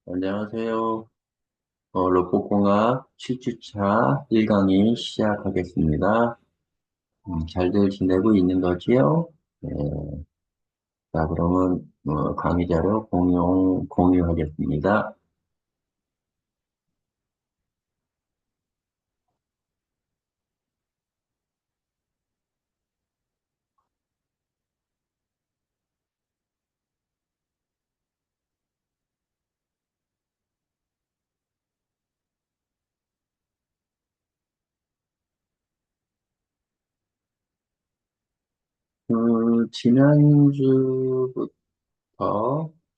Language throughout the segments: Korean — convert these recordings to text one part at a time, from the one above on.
안녕하세요. 로봇공학 7주차 1강의 시작하겠습니다. 잘들 지내고 있는 거지요? 네. 자, 그러면 강의 자료 공유하겠습니다.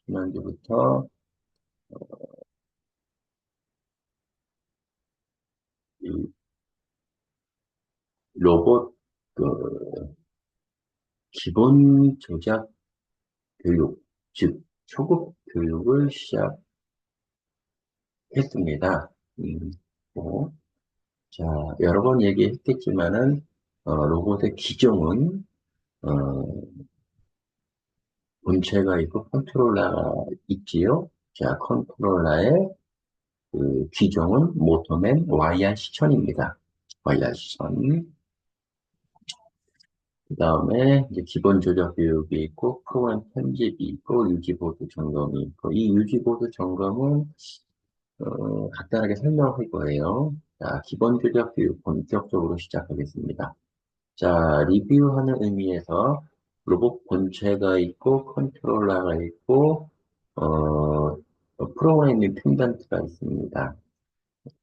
지난주부터 이 로봇 그 기본 조작 교육, 즉 초급 교육을 시작했습니다. 뭐, 자, 여러 번 얘기했겠지만은, 로봇의 기종은, 어, 본체가 있고 컨트롤러가 있지요. 자, 컨트롤러의 그 기종은 모터맨 와이어 시천입니다. 와이어 시천. 그 다음에 이제 기본 조작 교육이 있고, 프로그램 편집이 있고, 유지보드 점검이 있고, 이 유지보드 점검은, 간단하게 설명할 거예요. 자, 기본 조작 교육 본격적으로 시작하겠습니다. 자, 리뷰하는 의미에서 로봇 본체가 있고, 컨트롤러가 있고, 프로그래밍 펜던트가 있습니다.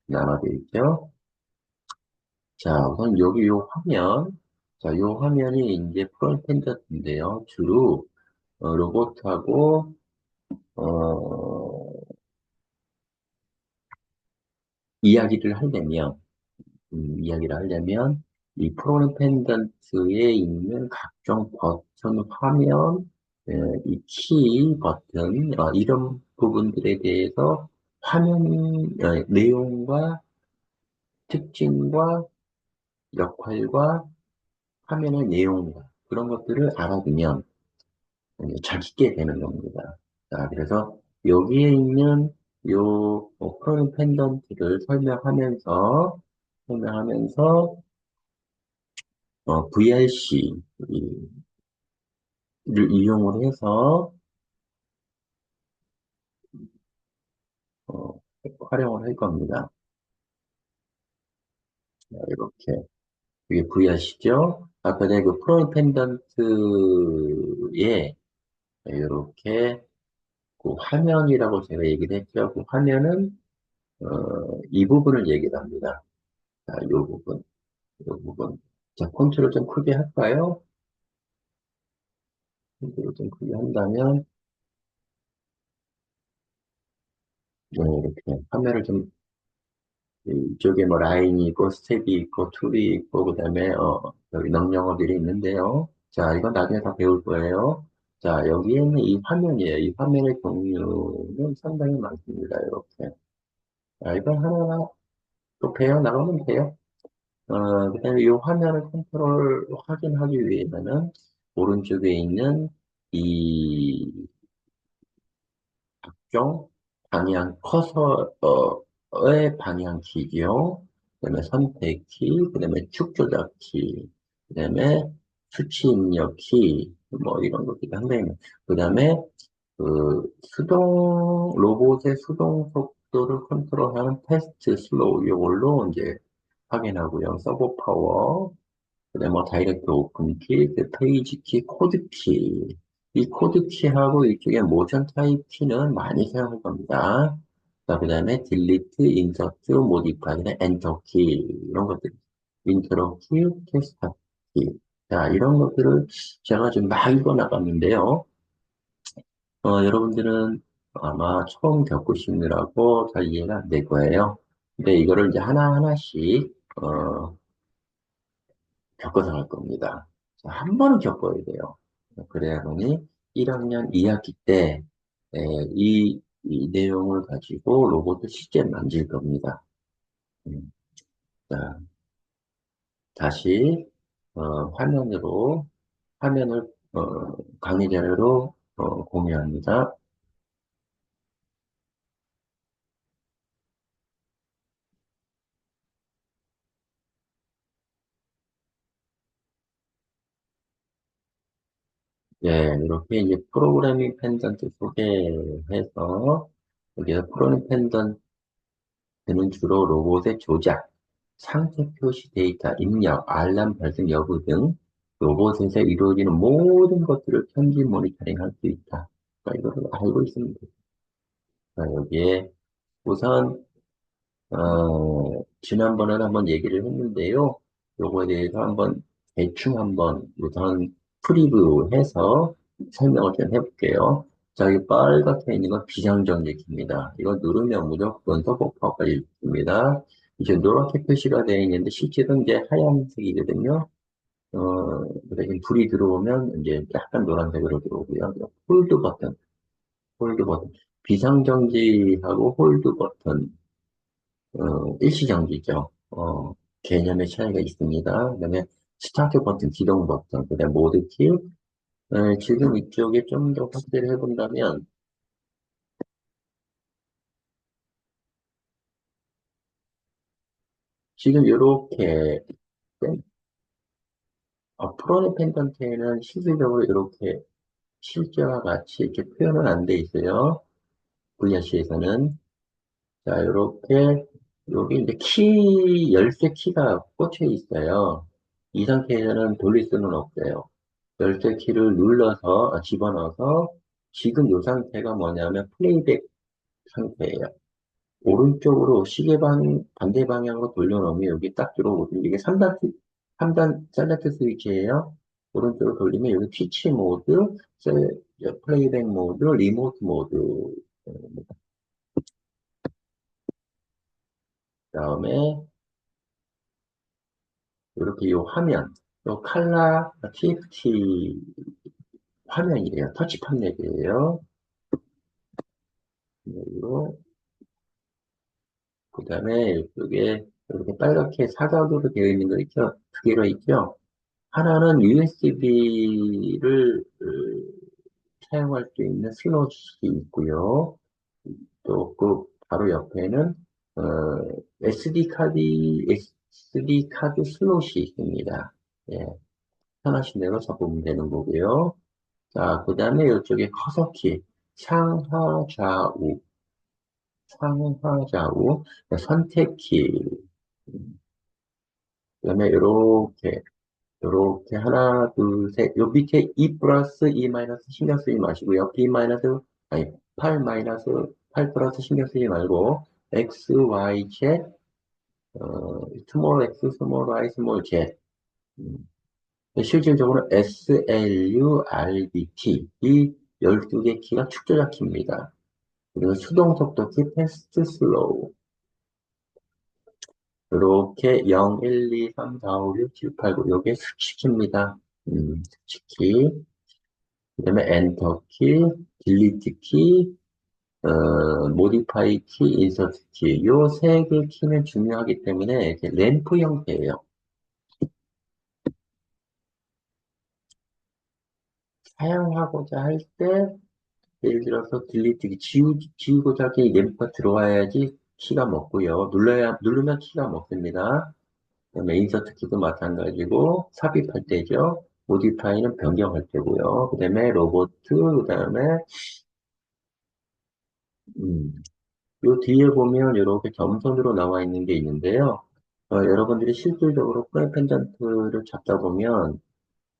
나눠져 있죠? 자, 우선 여기 요 화면, 자, 요 화면이 이제 프로그래밍 펜던트인데요. 주로, 로봇하고, 어, 이야기를 하려면, 이야기를 하려면 이 프로그램 펜던트에 있는 각종 버튼, 화면, 이 키, 버튼, 이런 부분들에 대해서 내용과 특징과 역할과 화면의 내용과 그런 것들을 알아두면 잘 찍게 되는 겁니다. 자, 그래서 여기에 있는 요 프로그램 펜던트를 설명하면서 VRC를 이용을 해서 어, 활용을 할 겁니다. 자, 이렇게 이게 VRC죠. 아까 내가 그 프로그램 펜던트에 이렇게 그 화면이라고 제가 얘기를 했죠. 그 화면은 이 부분을 얘기를 합니다. 자, 이 부분, 이 부분. 자, 폰트를 좀 크게 할까요? 폰트를 좀 크게 한다면 이렇게 화면을 좀 이쪽에 뭐 라인이 있고 스텝이 있고 툴이 있고 그다음에 여기 명령어들이 있는데요. 자, 이건 나중에 다 배울 거예요. 자, 여기에는 이 화면이에요. 이 화면의 종류는 상당히 많습니다. 이렇게. 자, 이건 하나하나 또 배워 나가면 돼요. 그다음에 이 화면을 컨트롤 확인하기 위해서는 오른쪽에 있는 이 종 방향 커서의 방향 키죠. 그다음에 선택키, 그다음에 축 조작 키, 그다음에 수치 입력 키, 뭐 이런 것들이 상당히 그다음에 로봇의 수동 속도를 컨트롤하는 테스트 슬로우 이걸로 이제 확인하고요. 서버 파워, 그다음에 뭐 다이렉트 오픈 키, 그 페이지 키, 코드 키. 이 코드 키하고 이쪽에 모션 타입 키는 많이 사용할 겁니다. 자, 그다음에 딜리트, 인서트, 모디파이, 그다음에 엔터 키 이런 것들. 인트로 키, 캐스터 키. 자, 이런 것들을 제가 지금 막 읽어 나갔는데요. 여러분들은 아마 처음 겪으시느라고 잘 이해가 안 될 거예요. 근데 이거를 이제 하나하나씩 겪어서 갈 겁니다. 자, 한 번은 겪어야 돼요. 그래야만이 1학년 2학기 때 이 내용을 가지고 로봇을 실제 만질 겁니다. 음, 자, 다시 화면을 강의 자료로 공유합니다. 예, 이렇게 이제 프로그래밍 펜던트 소개해서, 여기서 프로그래밍 펜던트는 주로 로봇의 조작, 상태 표시 데이터 입력, 알람 발생 여부 등 로봇에서 이루어지는 모든 것들을 편집 모니터링 할 수 있다. 그러니까 이거를 알고 있으면 됩니다. 여기에 우선 지난번에 한번 얘기를 했는데요. 요거에 대해서 한번 대충 한번 우선 프리뷰해서 설명을 좀 해볼게요. 자, 이 빨갛게 있는 건 비상전기키입니다. 이거 누르면 무조건 서버파워가 일습니다. 이제 노랗게 표시가 되어 있는데 실제로 이제 하얀색이거든요. 그래서 불이 들어오면 이제 약간 노란색으로 들어오고요. 홀드 버튼. 비상정지하고 홀드 버튼. 일시정지죠. 개념의 차이가 있습니다. 그다음에 스타트 버튼, 기동 버튼, 그다음에 모드 키. 지금 이쪽에 좀 더 확대를 해본다면, 지금 이렇게, 프로네 펜던트에는 실질적으로 이렇게 실제와 같이 이렇게 표현은 안 돼 있어요. VRC에서는. 자, 이렇게, 여기 이제 열쇠 키가 꽂혀 있어요. 이 상태에서는 돌릴 수는 없어요. 열쇠 키를 눌러서, 집어넣어서, 지금 이 상태가 뭐냐면 플레이백 상태예요. 오른쪽으로 반대 방향으로 돌려놓으면 여기 딱 들어오거든요. 이게 3단 셀렉트 스위치예요. 오른쪽으로 돌리면 여기 피치 모드, 플레이백 모드, 리모트 모드, 그다음에 이렇게 이 화면, 이 칼라 TFT 화면이에요. 터치 판넬이에요. 그리고 그다음에 이쪽에 이렇게 빨갛게 사각으로 되어 있는 거 있죠? 두 개가 있죠? 하나는 USB를 사용할 수 있는 슬롯이 있고요. 또 그 바로 옆에는 어, SD 카드 슬롯이 있습니다. 예, 편하신 대로 잡으면 되는 거고요. 자, 그 다음에 이쪽에 커서키, 상하 좌우, 상하 좌우, 선택키, 그다음에 이렇게 하나, 둘, 셋. 요 밑에 2 플러스 2 마이너스 신경 쓰지 마시고요. B 마이너스, 아니, 8 마이너스 8 플러스 신경 쓰지 말고, X, Y, Z, 스몰 X, 스몰 Y, 스몰 Z. 음, 실질적으로 S, L, U, R, B, T. 이 12개 키가 축조자 키입니다. 그리고 수동 속도 키, 패스트, 슬로우. 이렇게 0, 1, 2, 3, 4, 5, 6, 7, 8, 9. 요게 수치키입니다. 수치키. 그다음에 엔터 키, 딜리트 키, 모디파이 키, 인서트 키. 요 세 개 키는 중요하기 때문에 이렇게 램프 형태예요. 사용하고자 할 때, 예를 들어서 딜리트 키, 지우고자 할 때 이 램프가 들어와야지 키가 먹고요. 누르면 키가 먹습니다. 그다음에 인서트 키도 마찬가지고, 삽입할 때죠. 모디파이는 변경할 때고요. 그 다음에 로보트, 그 다음에, 음, 요 뒤에 보면 이렇게 점선으로 나와 있는 게 있는데요. 여러분들이 실질적으로 프라임 펜던트를 잡다 보면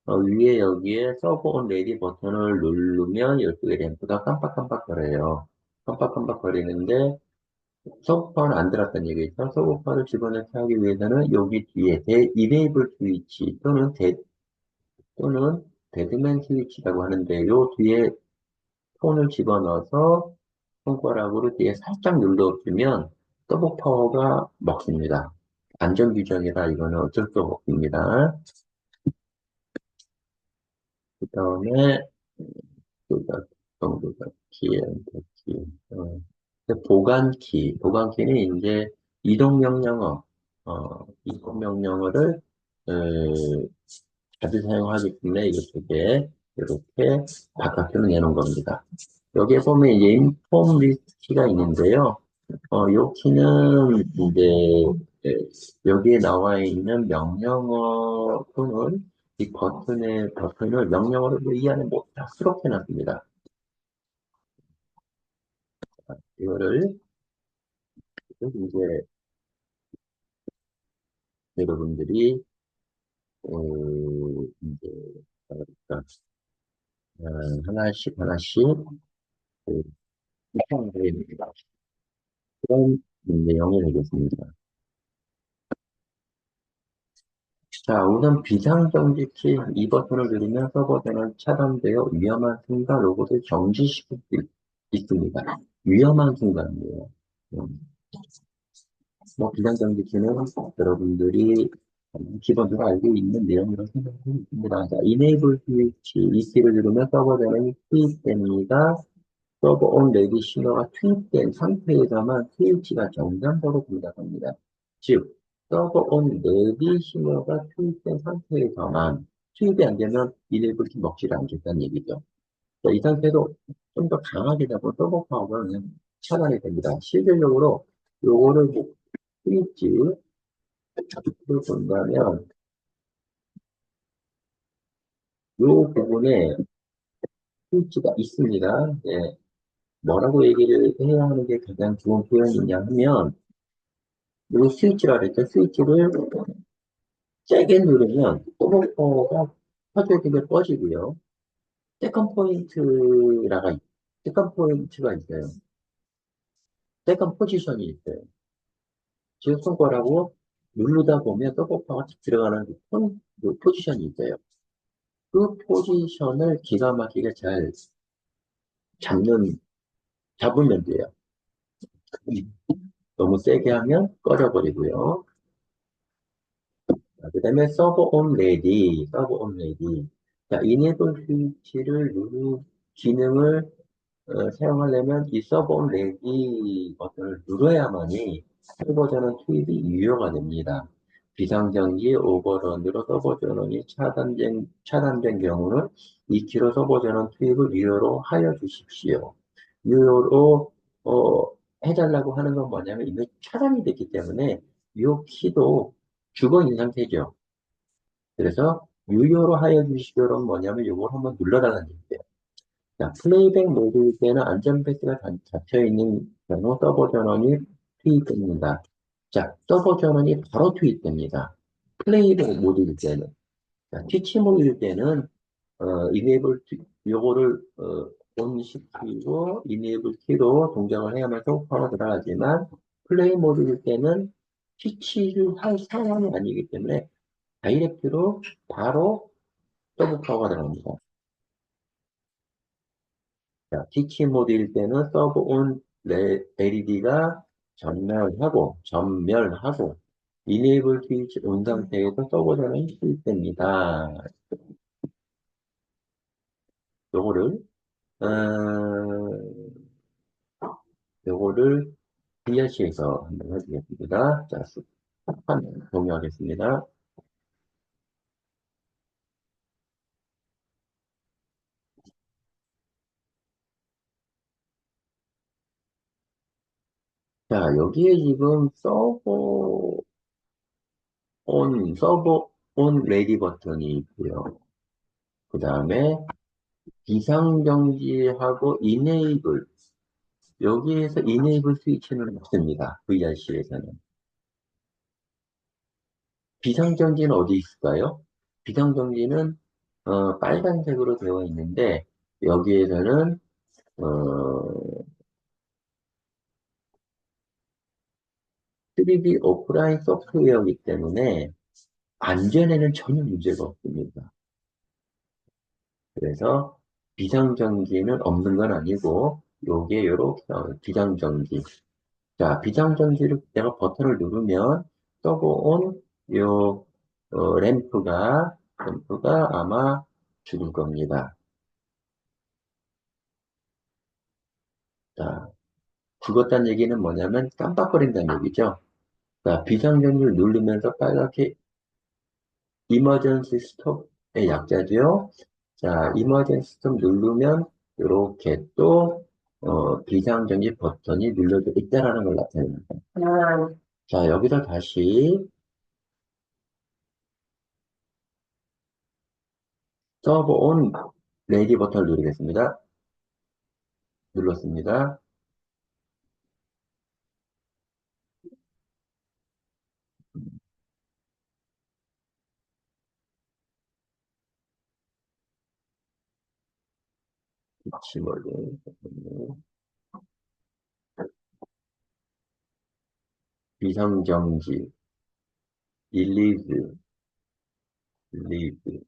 위에 여기에 서버 온 레디 버튼을 누르면 이쪽에 램프가 깜빡깜빡거려요. 깜빡깜빡거리는데 서버파는 안 들었다는 얘기죠. 서버파를 집어넣기 하기 위해서는 여기 뒤에 이네이블 스위치 또는 데드맨 스위치라고 하는데 요 뒤에 폰을 집어넣어서 손가락으로 뒤에 살짝 눌러주면 서버 파워가 먹습니다. 안전 규정이라 이거는 어쩔 수 없습니다. 그 다음에 조작키, 엔터키, 보관키는 이제 이동 명령어를 어, 자주 사용하기 때문에 이쪽에 이렇게 바깥으로 내놓은 겁니다. 여기에 보면 이제 인폼 리스트 키가 있는데요. 요 키는 이제 예, 여기에 나와 있는 명령어 또는 이 버튼을 명령어로 이해하는 못할수록 해놨습니다. 이거를 이제 여러분들이 이제 뭐랄까, 하나씩 하나씩 입력을 해야 됩니다. 그런 내용이 되겠습니다. 자, 우선 비상정지키 이 버튼을 누르면 서버 전원 차단되어 위험한 순간 로봇을 정지시킬 수 있습니다. 위험한 순간이에요. 음, 뭐 비상정지키는 여러분들이 기본적으로 알고 있는 내용이라고 생각하고 있습니다. 자, Enable 스위치 이 키를 누르면 서버 전원이 투입됩니다. 서버 온 레디 신호가 투입된 상태에서만 스위치가 정상적으로 동작합니다. 즉, 서버 온 레디 신호가 투입된 상태에서만 투입이 안 되면 이네이블키 먹지를 않겠다는 얘기죠. 자, 이 상태도 좀 더 강하게 잡고 서버 파워가 그냥 차단이 됩니다. 실질적으로 요거를 스위치를 본다면 요 부분에 스위치가 있습니다. 예, 뭐라고 얘기를 해야 하는 게 가장 좋은 표현이냐 하면 이 스위치라 그랬죠. 스위치를 세게 누르면 소모가 퍼즐기게 꺼지고요. 세컨 포인트라가, 세컨 포인트가 있어요. 세컨 포지션이 있어요. 지금 손가락으로 누르다 보면 서버파가 탁 들어가는 그 포지션이 있어요. 그 포지션을 기가 막히게 잘 잡으면 돼요. 너무 세게 하면 꺼져버리고요. 그 다음에 서버 온 레디. 자, 이네블 스위치를 기능을 사용하려면 이 서버 레디 버튼을 눌러야만이 서버 전원 투입이 유효가 됩니다. 비상정지 오버런으로 서버 전원이 차단된 경우는 2kg 서버 전원 투입을 유효로 하여 주십시오. 유효로 해달라고 하는 건 뭐냐면 이미 차단이 됐기 때문에 이 키도 죽어 있는 상태죠. 그래서 유효로 하여 주십시오는 뭐냐면 이걸 한번 눌러달라는 얘기예요. 자, 플레이백 모드일 때는 안전 패스가 잡혀있는 경우 서버 전원이 투입됩니다. 자, 서버 전원이 바로 투입됩니다. 플레이백 모드일 때는. 자, 티치 모드일 때는, 요거를, 온 시키고, 이네이블 키로 동작을 해야만 소파가 들어가지만, 플레이 모드일 때는 티치를 할 상황이 아니기 때문에, 다이렉트로 바로 서브파워가 들어갑니다. 자, 티치 모드일 때는 서브 온 LED가 전멸하고, 이네이블 스위치 온 상태에서 서버 전원이 실입됩니다. 요거를, 어, 요거를 VRC에서 한번 해주겠습니다. 자, 한번 공유하겠습니다. 자, 여기에 지금 서버 온 레디 버튼이 있고요. 그 다음에 비상정지하고 이네이블, 여기에서 이네이블 스위치는 없습니다. VRC에서는. 비상정지는 어디 있을까요? 비상정지는 빨간색으로 되어 있는데 여기에서는 어, 3D 오프라인 소프트웨어이기 때문에 안전에는 전혀 문제가 없습니다. 그래서 비상정지는 없는 건 아니고 요게 요렇게 비상정지. 자, 비상정지를 내가 버튼을 누르면 떠온 요 램프가 아마 죽을 겁니다. 자, 죽었다는 얘기는 뭐냐면 깜빡거린다는 얘기죠. 자, 비상전기를 누르면서 빨갛게 이머전시 스톱의 약자죠. 자, 이머전시 스톱 누르면 이렇게 또 비상전기 버튼이 눌러져 있다라는 걸 나타냅니다. 자, 여기서 다시 서버 온 레디 버튼을 누르겠습니다. 눌렀습니다. 피치몰드, 비상정지, 릴리즈, 릴리즈,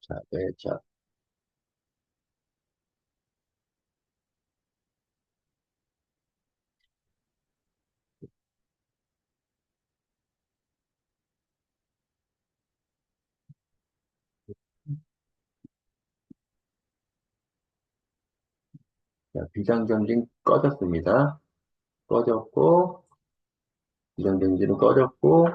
자, 네, 자, 자, 비상정지 꺼졌습니다. 꺼졌고, 비상정지는 꺼졌고,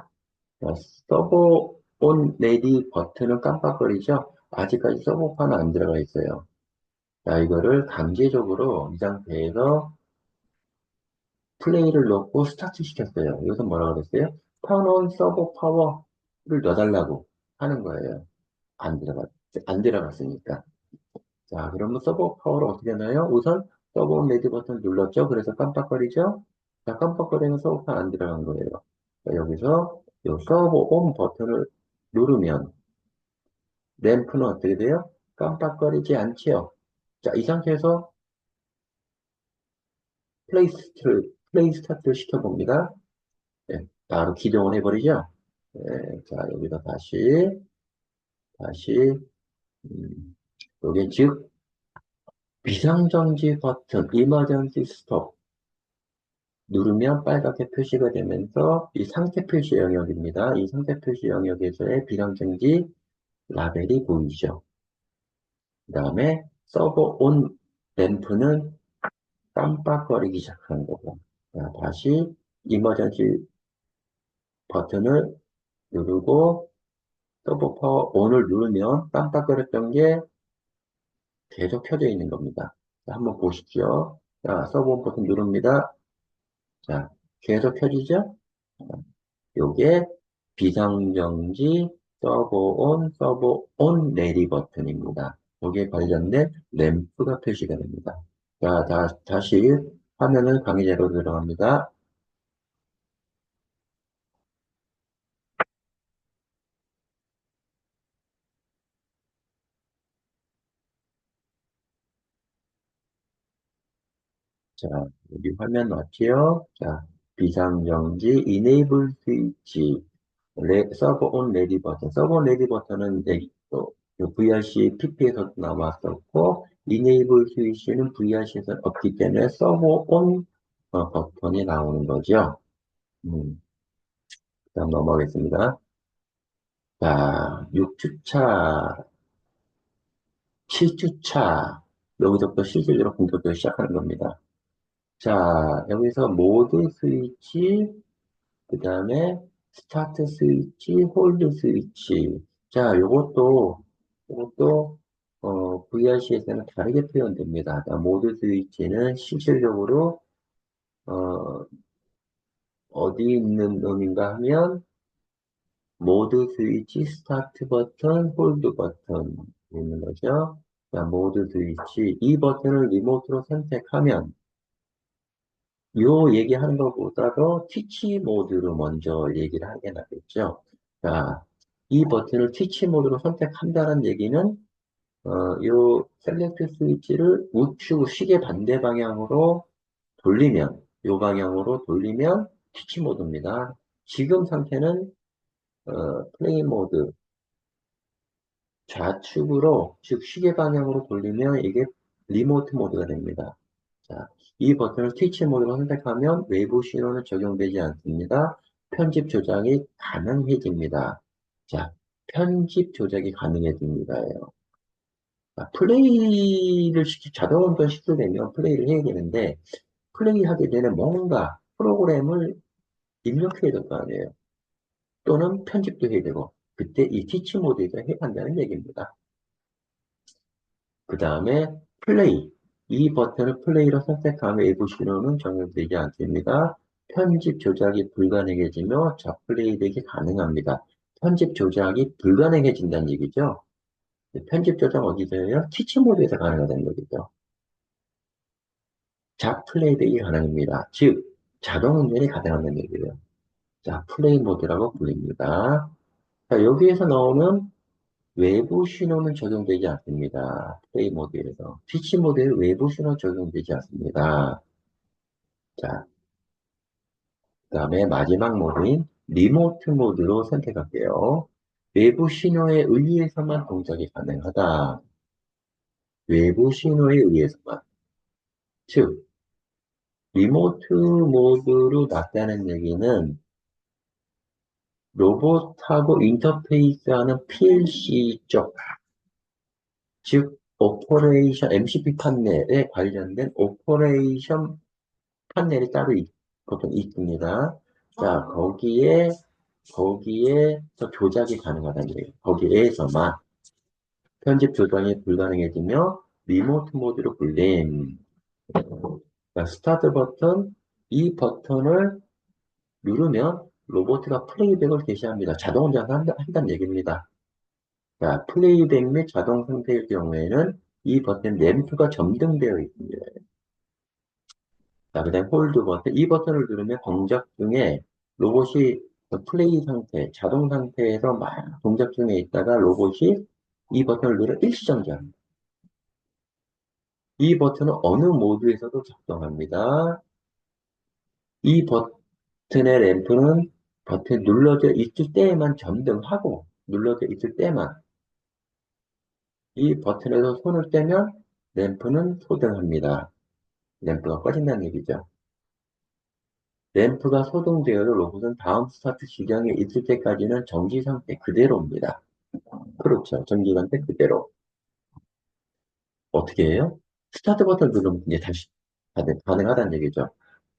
자, 서버 온 레디 버튼은 깜빡거리죠? 아직까지 서버판은 안 들어가 있어요. 자, 이거를 강제적으로 이 상태에서 플레이를 넣고 스타트 시켰어요. 여기서 뭐라 그랬어요? 턴온 서버 파워를 넣어달라고 하는 거예요. 안 들어갔, 안 들어갔으니까. 자, 그러면 서버 파워를 어떻게 하나요? 우선 서버 온 레디 버튼 눌렀죠? 그래서 깜빡거리죠? 자, 깜빡거리는 서버판 안 들어간 거예요. 자, 여기서 이 서버 온 버튼을 누르면 램프는 어떻게 돼요? 깜빡거리지 않지요? 자, 이 상태에서 플레이 스타트를 시켜봅니다. 네, 바로 기동을 해버리죠? 네, 자, 여기다 다시, 음, 여기 즉, 비상정지 버튼, 이머전시 스톱 누르면 빨갛게 표시가 되면서 이 상태 표시 영역입니다. 이 상태 표시 영역에서의 비상정지 라벨이 보이죠. 그 다음에 서버 온 램프는 깜빡거리기 시작하는 거고. 자, 다시 이머전시 버튼을 누르고 서버 파워 온을 누르면 깜빡거렸던 게 계속 켜져 있는 겁니다. 자, 한번 보십시오. 자, 서버 온 버튼 누릅니다. 자, 계속 켜지죠? 요게 비상정지 서버 온 내리 버튼입니다. 여기에 관련된 램프가 표시가 됩니다. 자, 다시 화면을 강의자로 들어갑니다. 자, 여기 화면 왔지요? 자, 비상정지, enable 스위치, 서버 온 레디 버튼. 서버 온 레디 버튼은 또 VRC PP에서도 나왔었고, enable 스위치는 VRC에서 없기 때문에 서버 온 버튼이 나오는 거죠. 다음 넘어가겠습니다. 자, 6주차, 7주차, 여기서부터 실질적으로 본격적으로 시작하는 겁니다. 자, 여기서 모드 스위치, 그 다음에 스타트 스위치, 홀드 스위치. 자, 요것도, VRC에서는 다르게 표현됩니다. 자, 모드 스위치는 실질적으로, 어, 어디 있는 놈인가 하면, 모드 스위치, 스타트 버튼, 홀드 버튼 있는 거죠. 자, 모드 스위치. 이 버튼을 리모트로 선택하면, 요 얘기하는 것보다도 티치 모드로 먼저 얘기를 하게 나겠죠. 자, 이 버튼을 티치 모드로 선택한다는 얘기는, 요 셀렉트 스위치를 우측 시계 반대 방향으로 돌리면, 요 방향으로 돌리면 티치 모드입니다. 지금 상태는, 플레이 모드, 좌측으로, 즉 시계 방향으로 돌리면 이게 리모트 모드가 됩니다. 자, 이 버튼을 스위치 모드로 선택하면 외부 신호는 적용되지 않습니다. 편집 조작이 가능해집니다. 자, 편집 조작이 가능해집니다예요. 자, 자동 운전 시키려면 플레이를 해야 되는데, 플레이하게 되는 뭔가 프로그램을 입력해야 될 거 아니에요. 또는 편집도 해야 되고, 그때 이 티치 모드에서 해야 한다는 얘기입니다. 그 다음에 플레이. 이 버튼을 플레이로 선택하면 외부 신호는 적용되지 않습니다. 편집 조작이 불가능해지며 자플레이백이 가능합니다. 편집 조작이 불가능해진다는 얘기죠. 편집 조작 어디서 해요? 티치 모드에서 가능하다는 얘기죠. 자플레이백이 가능합니다. 즉, 자동 운전이 가능하다는 얘기예요. 자, 플레이 모드라고 불립니다. 자, 여기에서 나오는 외부 신호는 적용되지 않습니다. 플레이 모드에서. 피치 모드에 외부 신호 적용되지 않습니다. 자, 그 다음에 마지막 모드인 리모트 모드로 선택할게요. 외부 신호에 의해서만 동작이 가능하다. 외부 신호에 의해서만. 즉, 리모트 모드로 놨다는 얘기는 로봇하고 인터페이스하는 PLC 쪽, 즉, 오퍼레이션, MCP 판넬에 관련된 오퍼레이션 판넬이 따로 보통 있습니다. 자, 거기에서 조작이 가능하다는 얘기예요. 거기에서만 편집 조정이 불가능해지며 리모트 모드로 불림. 자, 스타트 버튼, 이 버튼을 누르면 로봇가 플레이백을 개시합니다. 자동 운전을 한다는 얘기입니다. 자, 플레이백 및 자동 상태일 경우에는 이 버튼 램프가 점등되어 있습니다. 자, 그 다음에 홀드 버튼. 이 버튼을 누르면 동작 중에 로봇이 그 플레이 상태, 자동 상태에서 막 동작 중에 있다가 로봇이 이 버튼을 누르 일시정지합니다. 이 버튼은 어느 모드에서도 작동합니다. 이 버튼의 램프는 버튼 눌러져 있을 때에만 점등하고, 눌러져 있을 때만 이 버튼에서 손을 떼면 램프는 소등합니다. 램프가 꺼진다는 얘기죠. 램프가 소등되어 로봇은 다음 스타트 지경에 있을 때까지는 정지 상태 그대로입니다. 그렇죠. 정지 상태 그대로. 어떻게 해요? 스타트 버튼 누르면 이제 다시 가능하다는 얘기죠.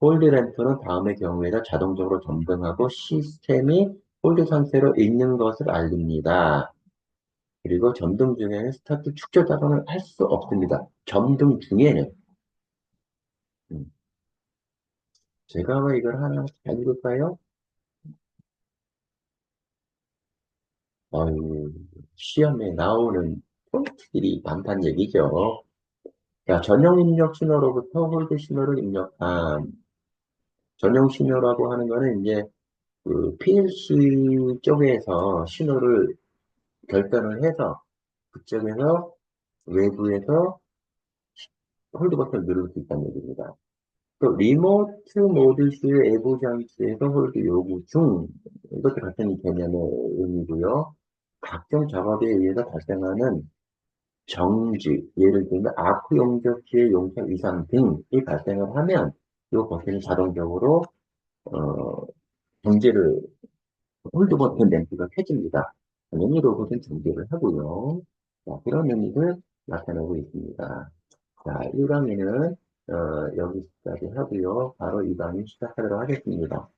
홀드 램프는 다음의 경우에는 자동적으로 점등하고 시스템이 홀드 상태로 있는 것을 알립니다. 그리고 점등 중에는 스타트 축조 작업을 할 수 없습니다. 점등 중에는. 음, 제가 왜 이걸 하나 잘 읽을까요? 어유 시험에 나오는 포인트들이 많다는 얘기죠. 자, 전용 입력 신호로부터 홀드 신호를 입력한 전용 신호라고 하는 거는 이제 그 PLC 쪽에서 신호를 결단을 해서 그쪽에서 외부에서 홀드 버튼을 누를 수 있다는 얘기입니다. 또 리모트 모드 시의 외부 장치에서 홀드 요구 중 이것도 같은 개념의 의미고요. 각종 작업에 의해서 발생하는 정지, 예를 들면 아크 용접시의 용접 이상 등이 발생을 하면 이 버튼이 자동적으로 어, 정지를 홀드 버튼 램프가 켜집니다. 당연히 로봇은 정지를 하고요. 자, 그런 의미를 나타내고 있습니다. 자, 1강의는 여기까지 하고요. 바로 2강의 시작하도록 하겠습니다.